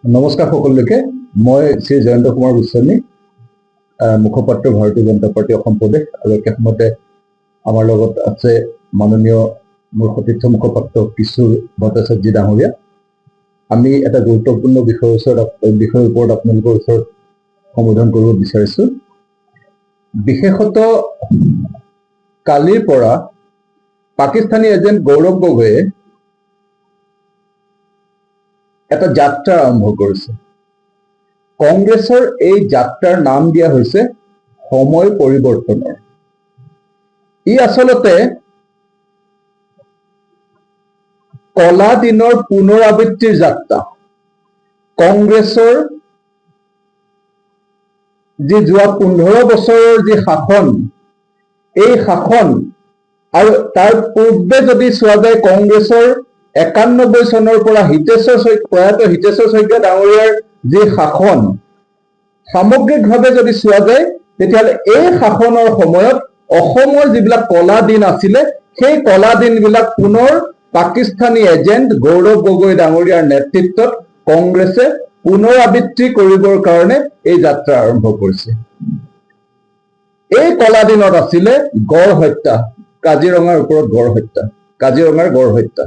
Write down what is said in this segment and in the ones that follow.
নমস্কাৰ সকলোকে। মই শ্ৰী জয়ন্ত কুমাৰ গোস্বামী, মুখপাত্ৰ ভাৰতীয় জনতা পাৰ্টি অসম প্ৰদেশ, আৰু একে সময়তে আমাৰ লগত আছে মাননীয় মোৰ সতীৰ্থ মুখপাত্ৰ কিশোৰ ভট্টাচাৰ্য ডাঙৰীয়া। আমি এটা গুৰুত্বপূৰ্ণ বিষয়ৰ ওপৰত আপোনালোকৰ ওচৰত সম্বোধন কৰিব বিচাৰিছো। বিশেষতঃ কালিৰ পৰা পাকিস্তানী এজেণ্ট গৌৰৱ গগৈয়ে এটা যাত্ৰা আৰম্ভ কৰিছে। কংগ্ৰেছৰ এই যাত্ৰাৰ নাম দিয়া হৈছে সময় পৰিৱৰ্তনৰ। ই আচলতে কলা দিনৰ পুনৰাবৃত্তিৰ যাত্ৰা। কংগ্ৰেছৰ যি যোৱা 15 বছৰৰ যি শাসন, এই শাসন আৰু তাৰ পূৰ্বে যদি চোৱা যায়, কংগ্ৰেছৰ 91 চনৰ পৰা প্ৰয়াত হিতেশ্বৰ শইকীয়া ডাঙৰীয়াৰ যি শাসন, সামগ্ৰিকভাৱে যদি চোৱা যায়, তেতিয়াহ'লে এই শাসনৰ সময়ত অসমৰ যিবিলাক কলা দিন আছিলে, সেই কলা দিনবিলাক পুনৰ পাকিস্তানী এজেণ্ট গৌৰৱ গগৈ ডাঙৰীয়াৰ নেতৃত্বত কংগ্ৰেছে পুনৰাবৃত্তি কৰিবৰ কাৰণে এই যাত্ৰা আৰম্ভ কৰিছে। এই কলা দিনত আছিলে গড় হত্যা, কাজিৰঙাৰ ওপৰত গড় হত্যা, কাজিৰঙাৰ গড় হত্যা।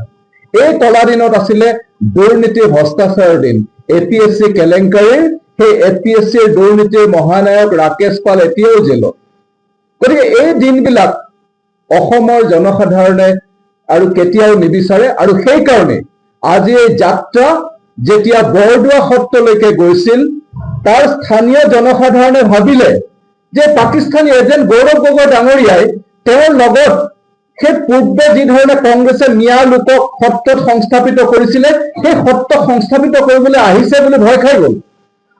এই কলা দিনত আছিলে দুৰ্নীতিৰ ভ্ৰষ্টাচাৰৰ দিন, APSC কেলেংকাৰীৰ, সেই APSCৰ দুৰ্নীতিৰ মহানায়ক ৰাকেশ পাল এতিয়াও জেলত। গতিকে এই দিনবিলাক অসমৰ জনসাধাৰণে আৰু কেতিয়াও নিবিচাৰে, আৰু সেইকাৰণে আজি এই যাত্ৰা যেতিয়া বৰদোৱা সত্ৰলৈকে গৈছিল, তাৰ স্থানীয় জনসাধাৰণে ভাবিলে যে পাকিস্তানী এজেণ্ট গৌৰৱ গগৈ ডাঙৰীয়াই তেওঁৰ লগত সেই পূৰ্বে যি ধৰণে কংগ্ৰেছে মিয়া লোকক সত্ৰত সংস্থাপিত কৰিছিলে, সেই সত্ৰ সংস্থাপিত কৰিবলৈ আহিছে বুলি ভয় খাই গ'ল।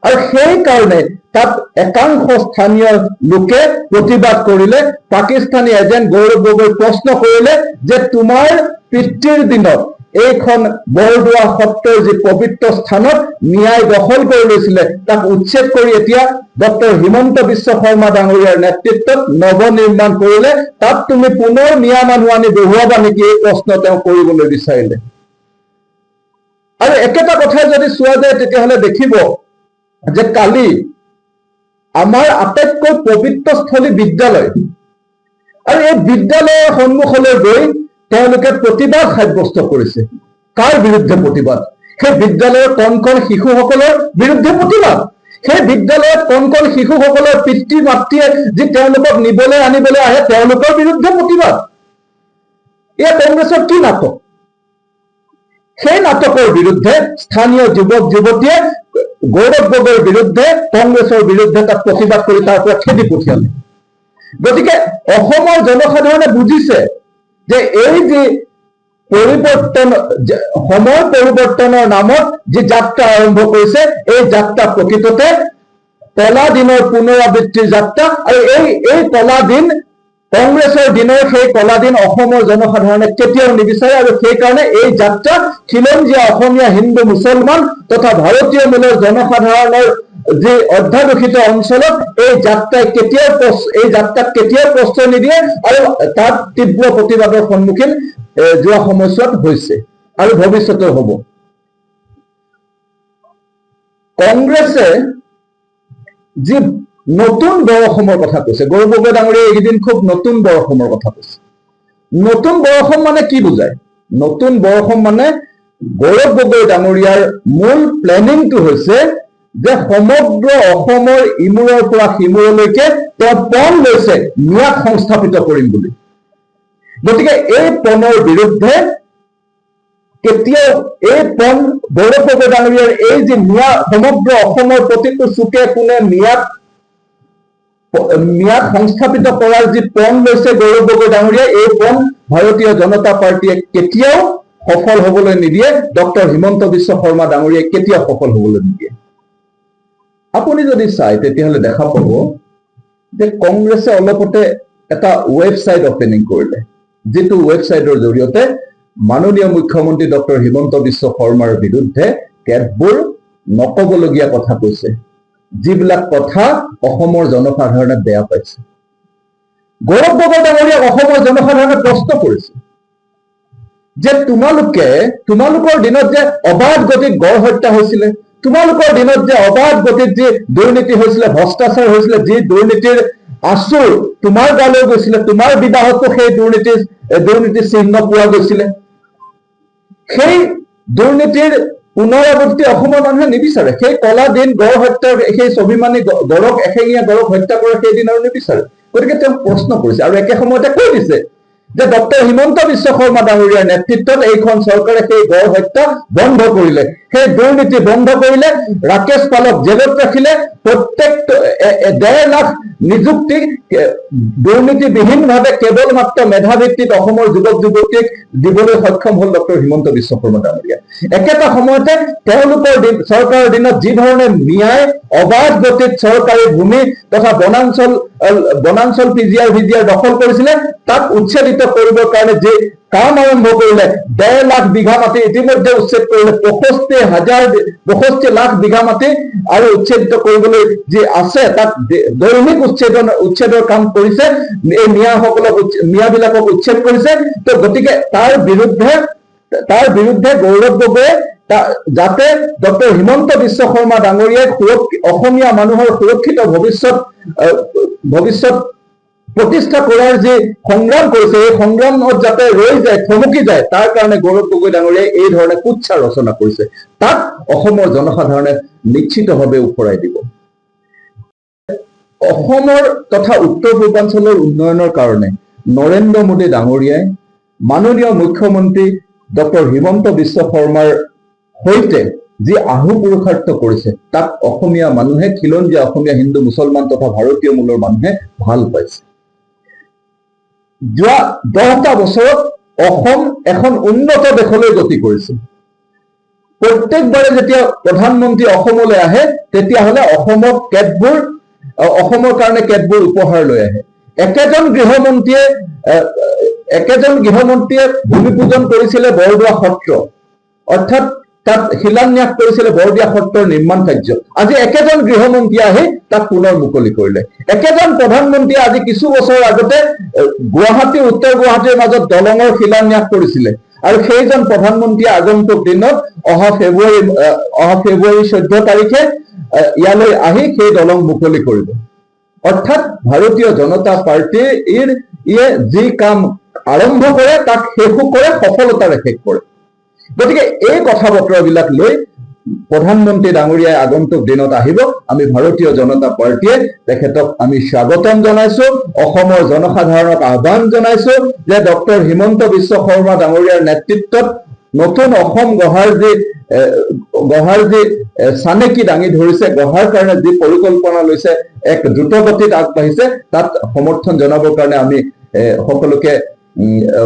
আৰু সেইকাৰণে তাত একাংশ স্থানীয় লোকে প্ৰতিবাদ কৰিলে। পাকিস্তানী এজেণ্ট গৌৰৱ গগৈ প্ৰশ্ন কৰিলে যে তোমাৰ পিতৃৰ দিনত এইখন বৰদোৱা সত্ৰৰ যি পবিত্ৰ স্থানত মিয়াই দখল কৰি লৈছিলে, তাক উচ্ছেদ কৰি এতিয়া ডক্টৰ হিমন্ত বিশ্ব শৰ্মা ডাঙৰীয়াৰ নেতৃত্বত নৱনিৰ্মাণ কৰিলে, তাত তুমি পুনৰ মিয়া মানুহ আনি বহুৱাবা নেকি, এই প্ৰশ্ন তেওঁ কৰিবলৈ বিচাৰিলে। আৰু একেটা কথাই যদি চোৱা যায়, তেতিয়াহ'লে দেখিব যে কালি আমাৰ আটাইতকৈ পবিত্ৰ স্থলী বিদ্যালয়, আৰু এই বিদ্যালয়ৰ সন্মুখলৈ গৈ তেওঁলোকে প্ৰতিবাদ সাব্যস্ত কৰিছে। কাৰ বিৰুদ্ধে প্ৰতিবাদ? সেই বিদ্যালয়ৰ কণ কণ শিশুসকলৰ বিৰুদ্ধে প্ৰতিবাদ। সেই বিদ্যালয়ত কণ কণ শিশুসকলৰ পিতৃ মাতৃয়ে যি তেওঁলোকক নিবলৈ আনিবলৈ আহে, তেওঁলোকৰ বিৰুদ্ধে প্ৰতিবাদ। এয়া কংগ্ৰেছৰ কি নাটক? সেই নাটকৰ বিৰুদ্ধে স্থানীয় যুৱক যুৱতীয়ে গৌৰৱ গগৈৰ বিৰুদ্ধে, কংগ্ৰেছৰ বিৰুদ্ধে তাত প্ৰতিবাদ কৰি তাৰ পৰা খেদি পঠিয়ালে। গতিকে অসমৰ জনসাধাৰণে বুজিছে যে এই যি পৰিৱৰ্তন, সময় পৰিৱৰ্তনৰ নামত যি যাত্ৰা আৰম্ভ কৰিছে, এই যাত্ৰা প্ৰকৃততে কলা দিনৰ পুনৰাবৃত্তিৰ যাত্ৰা। আৰু এই কলা দিন, কংগ্ৰেছৰ দিনৰ সেই কলা দিন অসমৰ জনসাধাৰণে কেতিয়াও নিবিচাৰে, আৰু সেইকাৰণে এই যাত্ৰা খিলঞ্জীয়া অসমীয়া হিন্দু মুছলমান তথা ভাৰতীয় মূলৰ জনসাধাৰণৰ যি অধ্যাদেশিত অঞ্চলত এই যাত্ৰাক কেতিয়াও প্ৰশ্ৰয় নিদিয়ে, আৰু তাত তীব্ৰ প্ৰতিবাদৰ সন্মুখীন যোৱা সময়ছোৱাত হৈছে আৰু ভৱিষ্যতেও হ'ব। কংগ্ৰেছে যি নতুন বৰ অসমৰ কথা কৈছে, গৌৰৱ গগৈ ডাঙৰীয়াই এইকেইদিন খুব নতুন বৰ অসমৰ কথা কৈছে। নতুন বৰ অসম মানে কি বুজায়? নতুন বৰ অসম মানে গৌৰৱ গগৈ ডাঙৰীয়াৰ মূল প্লেনিংটো হৈছে যে সমগ্ৰ অসমৰ ইমূৰৰ পৰা সিমূৰলৈকে তেওঁ পণ লৈছে মিয়াক সংস্থাপিত কৰিম বুলি। গতিকে এই পণৰ বিৰুদ্ধে কেতিয়াও এই পণ, গৌৰৱ গগৈ ডাঙৰীয়াৰ এই যে মিয়া, সমগ্ৰ অসমৰ প্ৰতিটো চুকে কোণে মিয়াক সংস্থাপিত কৰাৰ যি পণ লৈছে গৌৰৱ গগৈ ডাঙৰীয়াই, এই পণ ভাৰতীয় জনতা পাৰ্টীয়ে কেতিয়াও সফল হবলৈ নিদিয়ে, ডক্টৰ হিমন্ত বিশ্ব শৰ্মা ডাঙৰীয়াই কেতিয়াও সফল হবলৈ নিদিয়ে। আপুনি যদি চায়, তেতিয়াহ'লে দেখা পাব যে কংগ্ৰেছে অলপতে এটা ৱেবছাইট অপেনিং কৰিলে, যিটো ৱেবছাইটৰ জৰিয়তে মাননীয় মুখ্যমন্ত্ৰী ডক্টৰ হিমন্ত বিশ্ব শৰ্মাৰ বিৰুদ্ধে কেতবোৰ নকবলগীয়া কথা কৈছে, যিবিলাক কথা অসমৰ জনসাধাৰণে বেয়া পাইছে। গৌৰৱ গগৈ ডাঙৰীয়াক অসমৰ জনসাধাৰণে প্ৰশ্ন কৰিছে যে তোমালোকৰ দিনত যে অবাধ গতিত গড় হত্যা হৈছিলে, তোমালোকৰ দিনত যে অবাধ গতিত যি দুৰ্নীতি হৈছিলে, ভ্ৰষ্টাচাৰ হৈছিলে, যি দুৰ্নীতিৰ আচুৰ তোমাৰ গালৈ গৈছিলে, তোমাৰ বিবাহতো সেই দুৰ্নীতিৰ চিহ্ন পোৱা গৈছিলে। সেই দুৰ্নীতিৰ পুনৰাবৃত্তি অসমৰ মানুহে নিবিচাৰে। সেই কলা দিন গড় হত্যাৰ সেই স্বাভিমানী গড়ক, এশিঙীয়া গড়ক হত্যা কৰা সেই দিন আৰু নিবিচাৰে। গতিকে তেওঁ প্ৰশ্ন কৰিছে আৰু একে সময়তে কৈ দিছে যে ডক্টৰ হিমন্ত বিশ্ব শৰ্মা ডাঙৰীয়াৰ নেতৃত্বত এইখন চৰকাৰে সেই গড় হত্যা বন্ধ কৰিলে, সেই দুৰ্নীতি বন্ধ কৰিলে, ৰাকেশ পালক জেলত ৰাখিলে, প্ৰত্যেক 1.5 লাখ নিযুক্তি দুৰ্নীতিবিহীনভাৱে কেৱল মাত্ৰ মেধাভিত্তিত অসমৰ যুৱক যুৱতীক দিবলৈ সক্ষম হল ডক্টৰ হিমন্ত বিশ্ব শৰ্মা ডাঙৰীয়া। একেটা সময়তে তেওঁলোকৰ চৰকাৰৰ দিনত যি ধৰণে ন্যায় অবাধ গতিত চৰকাৰী ভূমি তথা বনাঞ্চল পিজিআৰ ভিজিআৰ দখল কৰিছিলে, তাক উচ্ছেদিত কৰিবৰ কাৰণে যি কাম আৰম্ভ কৰিলে, 1.5 লাখ বিঘা মাটি ইতিমধ্যে উচ্ছেদ কৰিলে, 65 লাখ বিঘা মাটি আৰু উচ্ছেদিত কৰিবলৈ যি আছে তাক দৈনিক উচ্ছেদৰ কাম কৰিছে, এই মিয়াবিলাকক উচ্ছেদ কৰিছে। তো গতিকে তাৰ বিৰুদ্ধে গৌৰৱ গগৈয়ে যাতে ডক্টৰ হিমন্ত বিশ্ব শৰ্মা ডাঙৰীয়াই অসমীয়া মানুহৰ সুৰক্ষিত ভৱিষ্যত প্ৰতিষ্ঠা কৰাৰ যি সংগ্ৰাম কৰিছে, এই সংগ্ৰামত যাতে ৰৈ যায়, থমকি যায়, তাৰ কাৰণে গৌৰৱ গগৈ ডাঙৰীয়াই এই ধৰণে কুৎসা ৰচনা কৰিছে। তাক অসমৰ জনসাধাৰণে নিশ্চিতভাৱে উফৰাই দিব। অসমৰ তথা উত্তৰ পূৰ্বাঞ্চলৰ উন্নয়নৰ কাৰণে নৰেন্দ্ৰ মোদী ডাঙৰীয়াই মাননীয় মুখ্যমন্ত্ৰী ডক্টৰ হিমন্ত বিশ্ব শৰ্মাৰ সৈতে যি আহু পুৰুষাৰ্থ কৰিছে, তাক অসমীয়া মানুহে, খিলঞ্জীয়া অসমীয়া, হিন্দু, মুছলমান তথা ভাৰতীয় মূলৰ মানুহে ভাল পাইছে। যোৱা 10টা বছৰত অসম এখন উন্নত দেশলৈ গতি কৰিছে। প্ৰত্যেকবাৰে যেতিয়া প্ৰধানমন্ত্ৰী অসমলৈ আহে, তেতিয়াহ'লে অসমৰ কাৰণে কেতবোৰ উপহাৰ লৈ আহে। একেজন গৃহমন্ত্ৰীয়ে ভূমি পূজন কৰিছিলে বৰদোৱা সত্ৰ, অৰ্থাৎ তাত শিলান্যাস কৰিছিলে বৰদোৱা সত্ৰৰ নিৰ্মাণ কাৰ্য। আজি একেজন গৃহমন্ত্ৰী আহি তাক পুনৰ মুকলি কৰিলে। একেজন প্ৰধানমন্ত্ৰীয়ে আজি কিছু বছৰ আগতে উত্তৰ গুৱাহাটীৰ মাজত দলঙৰ শিলান্যাস কৰিছিলে আৰু সেইজন প্ৰধানমন্ত্ৰীয়ে আগন্তুক দিনত অহা ফেব্ৰুৱাৰী 14 তাৰিখে ইয়ালৈ আহি সেই দলং মুকলি কৰিব। অৰ্থাৎ ভাৰতীয় জনতা পাৰ্টীৰ যি কাম আৰম্ভ কৰে তাক শেষো কৰে, সফলতাৰে শেষ কৰে। গতিকে এই কথা বতৰাবিলাক লৈ প্ৰধানমন্ত্ৰী ডাঙৰীয়াই আগন্তুক দিনত আহিব। আমি ভাৰতীয় জনতা পাৰ্টীয়ে তেখেতক আমি স্বাগতম জনাইছো, অসমৰ জনসাধাৰণক আহ্বান জনাইছো যে ডক্টৰ হিমন্ত বিশ্ব শৰ্মা ডাঙৰীয়াৰ নেতৃত্বত নতুন অসম গঢ়াৰ যি চানেকি দাঙি ধৰিছে, গঢ়াৰ কাৰণে যি পৰিকল্পনা লৈছে, এক দ্ৰুতগতিত আগবাঢ়িছে, তাত সমৰ্থন জনাবৰ কাৰণে আমি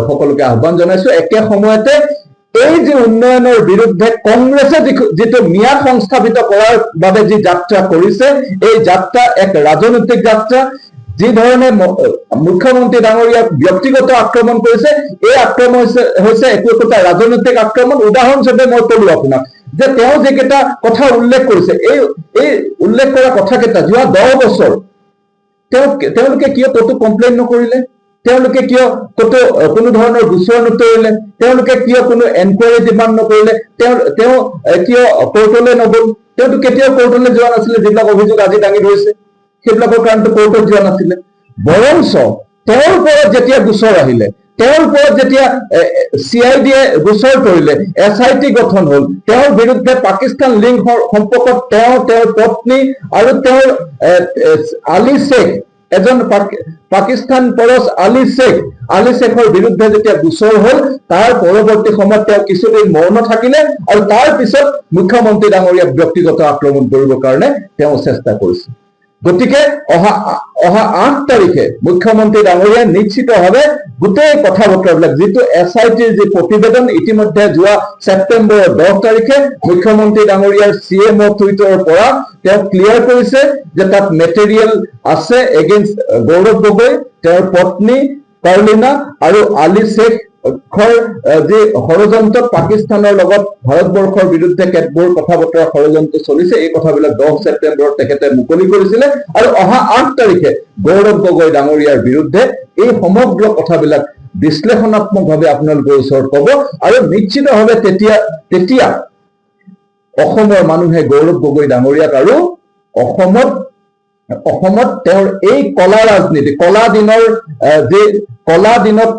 সকলোকে আহ্বান জনাইছো। একে সময়তে এই যে উন্নয়নৰ বিৰুদ্ধে কংগ্ৰেছে যিটো ম্যাদ সংস্থাপিত কৰাৰ বাবে যি যাত্ৰা কৰিছে, এই যাত্ৰা এক ৰাজনৈতিক যাত্ৰা। যি ধৰণে মুখ্যমন্ত্ৰী ডাঙৰীয়াক ব্যক্তিগত আক্ৰমণ কৰিছে, এই আক্ৰমণ হৈছে একোটা ৰাজনৈতিক আক্ৰমণ। উদাহৰণস্বৰূপে মই কলো আপোনাক যে তেওঁ যিকেইটা কথা উল্লেখ কৰিছে, এই উল্লেখ কৰা কথাকেইটা যোৱা 10 বছৰ তেওঁলোকে কিয় ক'তো কমপ্লেইন নকৰিলে? তেওঁলোকে কিয় ক'তো কোনো ধৰণৰ গোচৰ নতৰিলে? তেওঁলোকে কিয় কোনো এনকুৱাৰী ডিমাণ্ড নকৰিলে? তেওঁ কিয় কোৰ্টলৈ নগ'ল? তেওঁতো কেতিয়াও কোৰ্টলৈ যোৱা নাছিলে। যিবিলাক অভিযোগ আজি দাঙি ধৰিছে সেইবিলাকৰ কাৰণেতো কোৰ্টত যোৱা নাছিলে। বৰঞ্চ তেওঁৰ ওপৰত যেতিয়া গোচৰ আহিলে, তেওঁৰ ওপৰত যেতিয়া CID-য়ে গোচৰ তৰিলে, SIT গঠন হ'ল, তেওঁৰ বিৰুদ্ধে পাকিস্তান লিংক সম্পৰ্কত তেওঁৰ পত্নী আৰু তেওঁৰ আলী শ্বেখ, এজন পাকিস্তান পৰশ আলী শ্বেখৰ বিৰুদ্ধে যেতিয়া গোচৰ হ'ল, তাৰ পৰৱৰ্তী সময়ত তেওঁ কিছুদিন মৌন থাকিলে আৰু তাৰ পিছত মুখ্যমন্ত্ৰী ডাঙৰীয়াক ব্যক্তিগত আক্ৰমণ কৰিবৰ কাৰণে তেওঁ চেষ্টা কৰিছে। গতিকে অহা 8 তাৰিখে মুখ্যমন্ত্ৰী ডাঙৰীয়াই নিশ্চিতভাৱে গোটেই কথা বতৰাবিলাক, যিটো SITৰ যি প্ৰতিবেদন ইতিমধ্যে যোৱা ছেপ্টেম্বৰৰ 10 তাৰিখে মুখ্যমন্ত্ৰী ডাঙৰীয়াৰ CMO টুইটৰ পৰা তেওঁ ক্লিয়াৰ কৰিছে যে তাত মেটেৰিয়েল আছে এগেইনষ্ট গৌৰৱ গগৈ, তেওঁৰ পত্নী পাৰ্লিনা আৰু আলী শ্বেখৰ যি ষড়যন্ত্ৰ, পাকিস্তানৰ লগত ভাৰতবৰ্ষৰ বিৰুদ্ধে কেতবোৰ কথা বতৰা ষড়যন্ত্ৰ চলিছে, এই কথাবিলাক 10 ছেপ্টেম্বৰত তেখেতে মুকলি কৰিছিলে। আৰু অহা 8 তাৰিখে গৌৰৱ গগৈ ডাঙৰীয়াৰ বিৰুদ্ধে এই সমগ্ৰ কথাবিলাক বিশ্লেষণাত্মকভাৱে আপোনালোকৰ ওচৰত ক'ব আৰু নিশ্চিতভাৱে তেতিয়া অসমৰ মানুহে গৌৰৱ গগৈ ডাঙৰীয়াক আৰু অসমত তেওঁৰ এই কলা ৰাজনীতি, কলা দিনত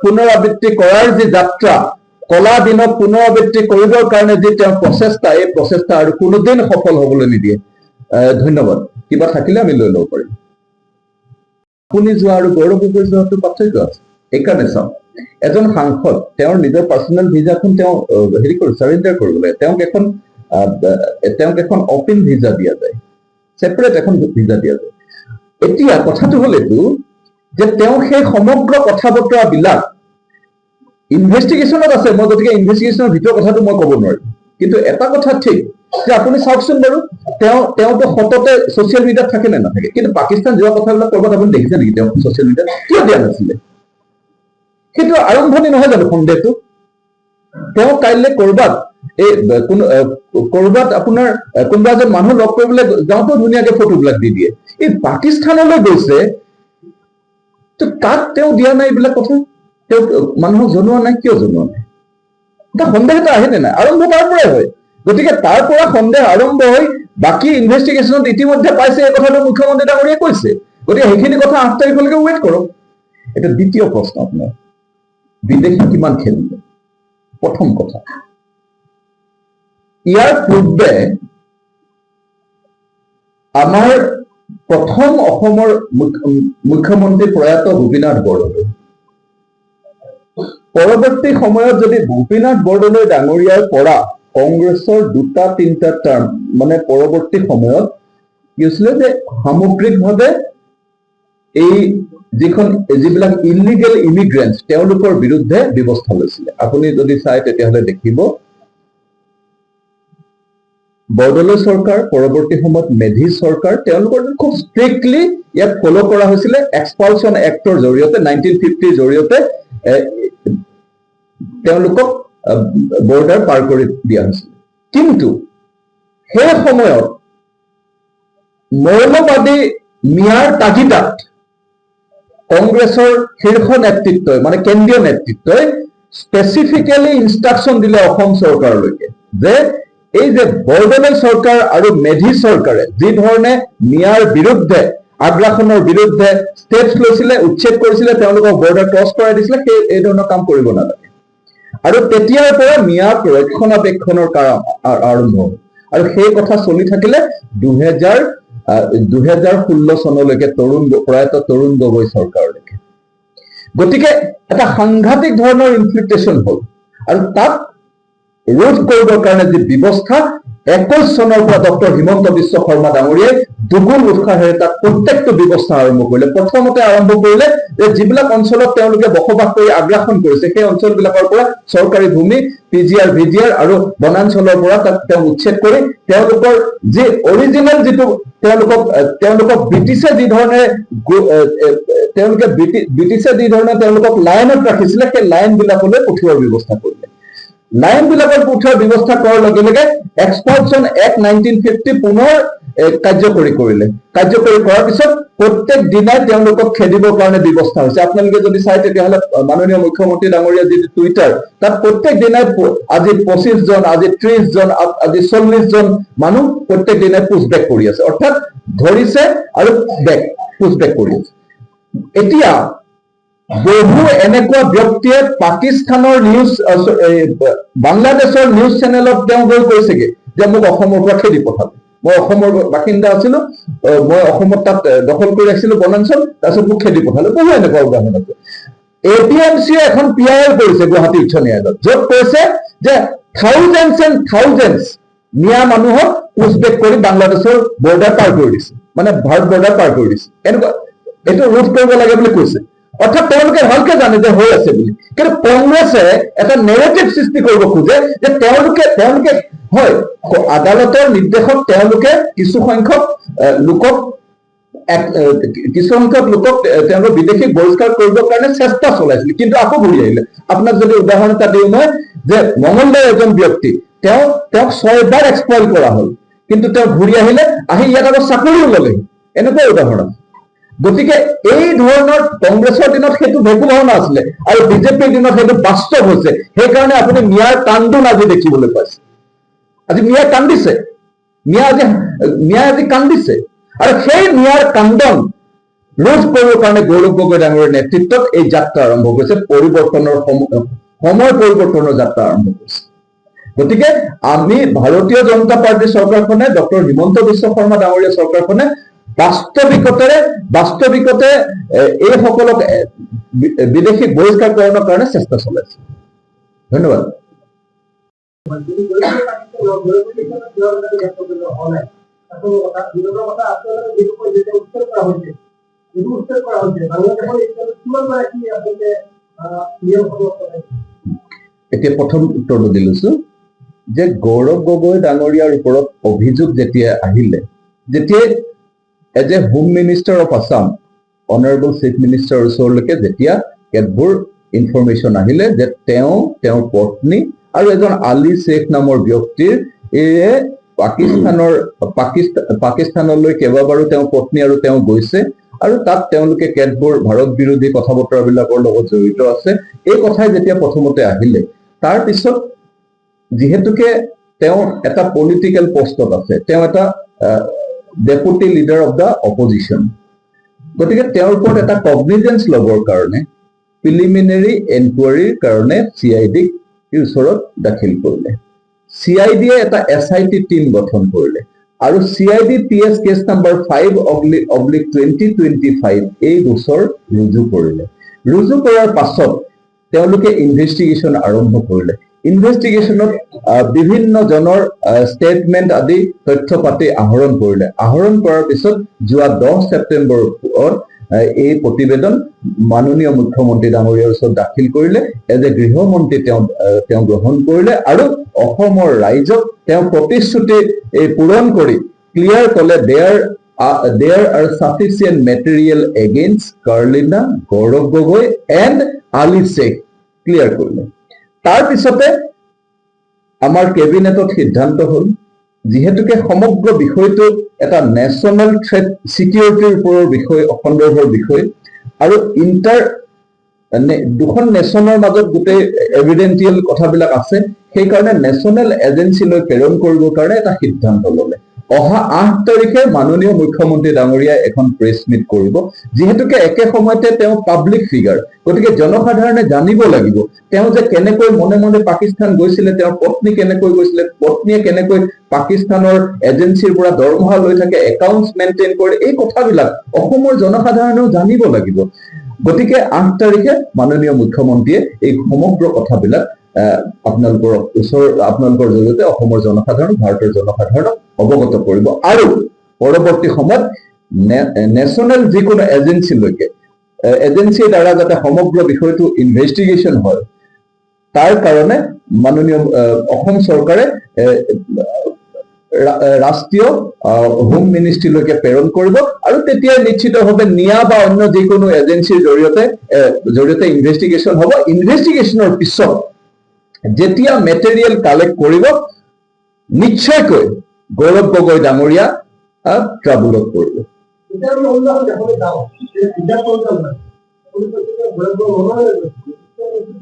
পুনৰাবৃত্তি কৰাৰ যি যাত্ৰা, কলা দিনত পুনৰাবৃত্তি কৰিবৰ কাৰণে যি তেওঁৰ প্ৰচেষ্টা, এই প্ৰচেষ্টা আৰু কোনোদিন সফল হবলৈ নিদিয়ে। ধন্যবাদ। কিবা থাকিলে আমি লৈ ল'ব পাৰিম। আপুনি যোৱা আৰু গৌৰৱ গগৈ যোৱাটো পাৰ্থক্য আছে। এইকাৰণে চাওক, এজন সাংসদ তেওঁৰ নিজৰ পাৰ্চনেল ভিজাখন তেওঁ চাৰেণ্ডাৰ কৰিব লাগে। তেওঁক এখন অপেন ভিজা দিয়া যায়, ছেপাৰেট এখন ভিজা দিয়া যায়। এতিয়া কথাটো হ'ল এইটো যে তেওঁ সেই সমগ্ৰ কথা বতৰাবিলাক ইনভেষ্টিগেশ্যনত আছে। মই গতিকে ইনভেষ্টিগেশ্যনৰ ভিতৰৰ কথাটো মই ক'ব নোৱাৰিম, কিন্তু এটা কথা ঠিক যে আপুনি চাওকচোন বাৰু, তেওঁতো সততে ছচিয়েল মিডিয়াত থাকে নে নাথাকে? কিন্তু পাকিস্তান যোৱা কথাবিলাক ক'ৰবাত আপুনি দেখিছে নেকি তেওঁ ছচিয়েল মিডিয়াত? কিয় দিয়া নাছিলে? সেইটো আৰম্ভণি নহয় জানো সন্দেহটো? তেওঁ কাইলৈ কৰবাত আপোনাৰ কোনোবা এজন মানুহ লগ কৰিবলৈ যাওঁতেও ধুনীয়াকে ফটোবিলাক দি দিয়ে। এই পাকিস্তানলৈ গৈছে, তাত তেওঁ দিয়া নাই এইবিলাক কথা, তেওঁ মানুহক জনোৱা নাই। কিয় জনোৱা নাই? এটা সন্দেহ এটা আহে নে নাই? আৰম্ভ তাৰ পৰাই হয়। গতিকে তাৰ পৰা সন্দেহ আৰম্ভ হৈ বাকী ইনভেষ্টিগেশ্যনত ইতিমধ্যে পাইছে, এই কথাটো মুখ্যমন্ত্ৰী ডাঙৰীয়াই কৈছে। গতিকে সেইখিনি কথা 8 তাৰিখলৈকে ৱেইট কৰক। এটা দ্বিতীয় প্ৰশ্ন আপোনাৰ, বিদেশী কিমান খেলিলে? প্ৰথম কথা, ইয়াৰ পূৰ্বে আমাৰ প্ৰথম অসমৰ মুখ্যমন্ত্ৰী প্ৰয়াত গোপীনাথ বৰদলৈ, পৰৱৰ্তী সময়ত যদি গোপীনাথ বৰদলৈ ডাঙৰীয়াৰ পৰা কংগ্ৰেছৰ 2-3টা টাৰ্ম, মানে পৰৱৰ্তী সময়ত কি হৈছিলে যে সামগ্ৰিকভাৱে এই যিবিলাক ইলিগেল ইমিগ্ৰেণ্টছ তেওঁলোকৰ বিৰুদ্ধে ব্যৱস্থা লৈছিলে। আপুনি যদি চাই তেতিয়াহ'লে দেখিব বৰদলৈ চৰকাৰ, পৰৱৰ্তী সময়ত মেধি চৰকাৰ, তেওঁলোকৰ খুব ষ্ট্ৰিক্টলি ইয়াক ফ'ল' কৰা হৈছিলে। এক্সপালচন এক্টৰ জৰিয়তে 1950ৰ জৰিয়তে তেওঁলোকক বৰ্ডাৰ পাৰ কৰি দিয়া হৈছিল। কিন্তু সেই সময়ত মৌলবাদী মিয়াৰ তাগিদাত কংগ্ৰেছৰ শীৰ্ষ নেতৃত্বই, মানে কেন্দ্ৰীয় নেতৃত্বই স্পেচিফিকেলি ইনষ্ট্ৰাকশ্যন দিলে অসম চৰকাৰলৈকে যে এই যে বৰদলৈ চৰকাৰ আৰু মেধি চৰকাৰে যি ধৰণে মিয়াৰ বিৰুদ্ধে, আগ্ৰাসনৰ বিৰুদ্ধে ষ্টেপছ লৈছিলে, উচ্ছেদ কৰিছিলে, তেওঁলোকক বৰ্ডাৰ ক্ৰছ কৰাই দিছিলে, সেই এই ধৰণৰ কাম কৰিব নালাগে। আৰু তেতিয়াৰ পৰা মিয়াক ৰক্ষণাবেক্ষণৰ কাম আৰম্ভ হ'ল। আৰু সেই কথা চলি থাকিলে 2016 চনলৈকে প্ৰয়াত তৰুণ গগৈ চৰকাৰলৈকে। গতিকে এটা সাংঘাতিক ধৰণৰ ইনফিল্ট্ৰেশ্যন হ'ল। আৰু তাক ৰোধ কৰিবৰ কাৰণে যি ব্যৱস্থা 21 চনৰ পৰা ডক্টৰ হিমন্ত বিশ্ব শৰ্মা ডাঙৰীয়াই দুগুণ উৎসাহেৰে তাক প্ৰত্যেকটো ব্যৱস্থা আৰম্ভ কৰিলে। প্ৰথমতে আৰম্ভ কৰিলে যে যিবিলাক অঞ্চলত তেওঁলোকে বসবাস কৰি আগ্ৰাসন কৰিছে, সেই অঞ্চলবিলাকৰ পৰা চৰকাৰী ভূমি, PGR, VGR আৰু বনাঞ্চলৰ পৰা তাক তেওঁ উচ্ছেদ কৰি তেওঁলোকৰ যি অৰিজিনেল যিটো তেওঁলোকক ব্ৰিটিছে যি ধৰণে তেওঁলোকক লাইনত ৰাখিছিলে, সেই লাইনবিলাকলৈ পঠিওৱাৰ ব্যৱস্থা কৰিলে। লাইনবিলাকৰ পঠিওৱাৰ ব্যৱস্থা কৰাৰ লগে লগে এক্সপালচন এক্ট 1950 পুনৰ কাৰ্যকৰী কৰিলে। কাৰ্যকৰী কৰাৰ পিছত প্ৰত্যেক দিনাই তেওঁলোকক খেদিবৰ কাৰণে ব্যৱস্থা হৈছে। আপোনালোকে যদি চাই তেতিয়াহ'লে মাননীয় মুখ্যমন্ত্ৰী ডাঙৰীয়া যিটো টুইটাৰ, তাত প্ৰত্যেক দিনাই আজি 25 জন, আজি 30 জন, আজি 40 জন মানুহ প্ৰত্যেক দিনাই পুছবেক কৰি আছে। অৰ্থাৎ ধৰিছে আৰু পুছবেক কৰি আছে। এতিয়া বহু এনেকুৱা ব্যক্তিয়ে পাকিস্তানৰ বাংলাদেশৰ নিউজ চেনেলত তেওঁ গৈ কৈছেগে যে মোক অসমৰ পৰা খেদি পঠালে। মই অসমৰ বাসিন্দা আছিলো, মই অসমত তাত দখল কৰি ৰাখিছিলো বনাঞ্চল, তাৰপিছত মোক খেদি পঠালে। বহু এনেকুৱা উদাহৰণ আছে। APMCয়ে এখন PIL কৰিছে গুৱাহাটী উচ্চ ন্যায়ালয়ত, য'ত কৈছে যে থাউজেণ্ডছ মিয়া মানুহক পুছবেক কৰি বাংলাদেশৰ বৰ্ডাৰ পাৰ কৰি দিছে, মানে ভাৰত বৰ্ডাৰ পাৰ কৰি দিছে। এনেকুৱা এইটো ৰোধ কৰিব লাগে বুলি কৈছে। অৰ্থাৎ তেওঁলোকে ভালকে জানে যে হৈ আছে বুলি। কিন্তু কংগ্ৰেছে এটা নেৰেটিভ সৃষ্টি কৰিব খোজে যে তেওঁলোকে হয়, আদালতৰ নিৰ্দেশত তেওঁলোকে কিছু সংখ্যক লোকক তেওঁলোক বিদেশীক বহিষ্কাৰ কৰিবৰ কাৰণে চেষ্টা চলাইছিল, কিন্তু আকৌ ঘূৰি আহিলে। আপোনাক যদি উদাহৰণ এটা দিওঁ মই, যে মঙলদৈৰ এজন ব্যক্তি, তেওঁক 6 বাৰ এক্সপইল কৰা হ'ল, কিন্তু তেওঁ ঘূৰি আহিলে, আহি ইয়াত আকৌ চাকৰিও ল'লে। এনেকুৱা উদাহৰণ আছে। গতিকে এই ধৰণৰ কংগ্ৰেছৰ দিনত সেইটো ভেকু ভাওনা আছিলে, আৰু বিজেপিৰ দিনত সেইটো বাস্তৱ হৈছে। সেইকাৰণে আপুনি মিয়াৰ তাণ্ডোন আজি দেখিবলৈ পাইছে। আজি মিয়াই কান্দিছে, মিয়াই আজি কান্দিছে, আৰু সেই মিয়াৰ কান্দন ৰোধ কৰিবৰ কাৰণে গৌৰৱ গগৈ ডাঙৰীয়াৰ নেতৃত্বত এই যাত্ৰা আৰম্ভ কৰিছে, সময় পৰিৱৰ্তনৰ যাত্ৰা আৰম্ভ কৰিছে। গতিকে আমি ভাৰতীয় জনতা পাৰ্টীৰ চৰকাৰখনে, ডক্টৰ হিমন্ত বিশ্ব শৰ্মা ডাঙৰীয়া চৰকাৰখনে বাস্তৱিকতে এইসকলক বিদেশী বহিষ্কাৰকৰণৰ কাৰণে চেষ্টা চলাইছে। ধন্যবাদ। এতিয়া প্ৰথম উত্তৰটো দি লৈছো যে গৌৰৱ গগৈ ডাঙৰীয়াৰ ওপৰত অভিযোগ যেতিয়া আহিলে, যেতিয়াই as a home minister of Assam honourable chief মিনিষ্টাৰৰ ওচৰলৈকে যেতিয়া কেতবোৰ ইনফৰমেশ্যন আহিলে যে তেওঁৰ পত্নী আৰু এজন আলী শ্বেখ নামৰ ব্যক্তিৰ পাকিস্তানলৈ কেইবাবাৰো তেওঁৰ পত্নী আৰু তেওঁ গৈছে, আৰু তাত তেওঁলোকে কেতবোৰ ভাৰত বিৰোধী কথা বতৰাবিলাকৰ লগত জড়িত আছে, এই কথাই যেতিয়া প্ৰথমতে আহিলে, তাৰ পিছত যিহেতুকে তেওঁ এটা পলিটিকেল পষ্টত আছে, তেওঁ এটা deputy leader of the opposition, গতিকে তেওঁৰ ওপৰত এটা কগনিজেন্স ল'বৰ কাৰণে প্ৰিলিমিনাৰী এনকুৱাৰীৰ কাৰণে CID-ক ওচৰত দাখিল কৰিলে। CID-য়ে এটা SIT টিম গঠন কৰিলে আৰু CID TS কেছ নাম্বাৰ 5/2025 এই গোচৰ ৰুজু কৰিলে। ৰুজু কৰাৰ পাছত তেওঁলোকে ইনভেষ্টিগেশ্যন আৰম্ভ কৰিলে। ইনভেষ্টিগেশ্যনত বিভিন্ন জনৰ ষ্টেটমেণ্ট আদি তথ্য পাতি আহৰণ কৰিলে। আহৰণ কৰাৰ পিছত যোৱা 10 ছেপ্টেম্বৰত এই প্ৰতিবেদন মাননীয় মুখ্যমন্ত্ৰী ডাঙৰীয়াৰ ওচৰত দাখিল কৰিলে। এজ এ গৃহমন্ত্ৰী তেওঁ গ্ৰহণ কৰিলে আৰু অসমৰ ৰাইজক তেওঁ প্ৰতিশ্ৰুতি পূৰণ কৰি ক্লিয়াৰ ক'লে there are sufficient material against Karlina, Gaurav Gogoi and Ali Sheikh clear কৰিলে। তাৰ পিছতে আমাৰ কেবিনেটত সিদ্ধান্ত হ'ল, যিহেতুকে সমগ্ৰ বিষয়টো এটা নেশ্যনেল থ্ৰেট চিকিউৰিটিৰ ওপৰৰ বিষয়, সন্দৰ্ভৰ বিষয়, আৰু দুখন নেশ্যনৰ মাজত গোটেই এভিডেন্টিয়েল কথাবিলাক আছে, সেইকাৰণে নেশ্যনেল এজেঞ্চিলৈ প্ৰেৰণ কৰিবৰ কাৰণে এটা সিদ্ধান্ত ল'লে। অহা 8 তাৰিখে মাননীয় মুখ্যমন্ত্ৰী ডাঙৰীয়াই এখন প্ৰেছ মিট কৰিব, যিহেতুকে একে সময়তে তেওঁ পাব্লিক ফিগাৰ, গতিকে জনসাধাৰণে জানিব লাগিব তেওঁ যে কেনেকৈ মনে মনে পাকিস্তান গৈছিলে, তেওঁৰ পত্নী কেনেকৈ গৈছিলে, পত্নীয়ে কেনেকৈ পাকিস্তানৰ এজেঞ্চিৰ পৰা দৰমহা লৈ থাকে, একাউণ্টছ মেইনটেইন কৰে, এই কথাবিলাক অসমৰ জনসাধাৰণেও জানিব লাগিব। গতিকে 8 তাৰিখে মাননীয় মুখ্যমন্ত্ৰীয়ে এই সমগ্ৰ কথাবিলাক আপোনালোকৰ জৰিয়তে অসমৰ জনসাধাৰণ, ভাৰতৰ জনসাধাৰণক অৱগত কৰিব, আৰু পৰৱৰ্তী সময়ত নেশ্যনেল যিকোনো এজেঞ্চিৰ দ্বাৰা যাতে সমগ্ৰ বিষয়টো ইনভেষ্টিগেশ্যন হয়, তাৰ কাৰণে মাননীয় অসম চৰকাৰে ৰাষ্ট্ৰীয় হোম মিনিষ্ট্ৰীলৈকে প্ৰেৰণ কৰিব, আৰু তেতিয়া নিশ্চিতভাৱে নিয়া বা অন্য যিকোনো এজেঞ্চিৰ জৰিয়তে ইনভেষ্টিগেশ্যন হ'ব। ইনভেষ্টিগেশ্যনৰ পিছত যেতিয়া মেটেৰিয়েল কালেক্ট কৰিব, নিশ্চয়কৈ গৌৰৱ গগৈ ডাঙৰীয়া ট্ৰাবুলত পৰিব।